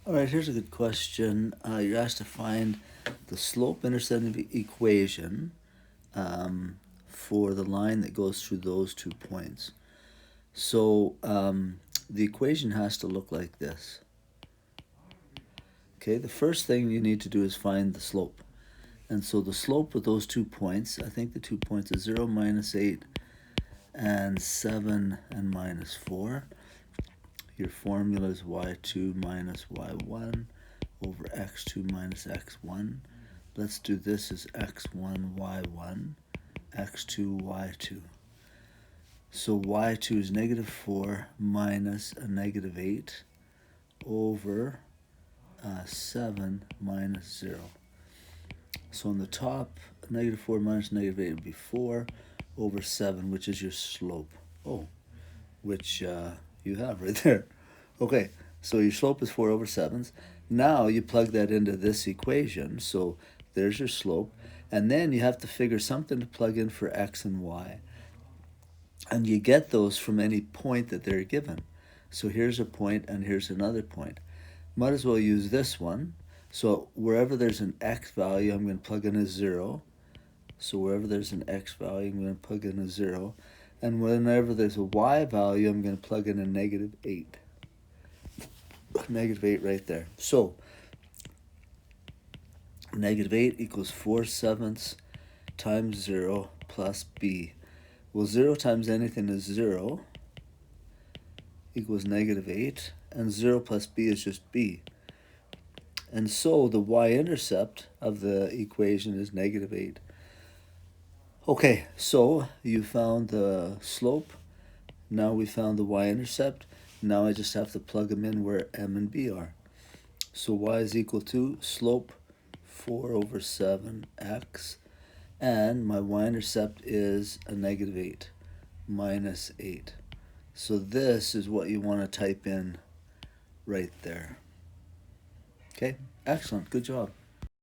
All right, here's a good question. You're asked to find the slope-intercept equation for the line that goes through those 2 points. So the equation has to look like this. Okay, the first thing you need to do is find the slope. And so the slope of those 2 points, I think the 2 points is 0, -8, and 7 and -4. Your formula is y2 minus y1 over x2 minus x1. Let's do this as x1, y1, x2, y2. So y2 is -4 minus a -8 over 7 minus 0. So on the top, -4 minus -8 would be 4 over 7, which is your slope. Oh, which you have right there. Okay, so your slope is 4 over 7. Now you plug that into this equation, so there's your slope. And then you have to figure something to plug in for x and y. And you get those from any point that they're given. So here's a point and here's another point. Might as well use this one. So wherever there's an x value, I'm going to plug in a 0. So wherever there's an x value, I'm going to plug in a 0. And whenever there's a y value, I'm going to plug in a -8. -8 right there. So -8 equals 4/7 times 0 plus b. Well, 0 times anything is 0 equals -8, and 0 plus b is just b. And so the y-intercept of the equation is -8. Okay, so you found the slope. Now we found the y-intercept. Now I just have to plug them in where m and b are. So y is equal to slope 4 over 7x, and my y-intercept is a -8, -8. So this is what you want to type in right there. Okay, excellent, good job.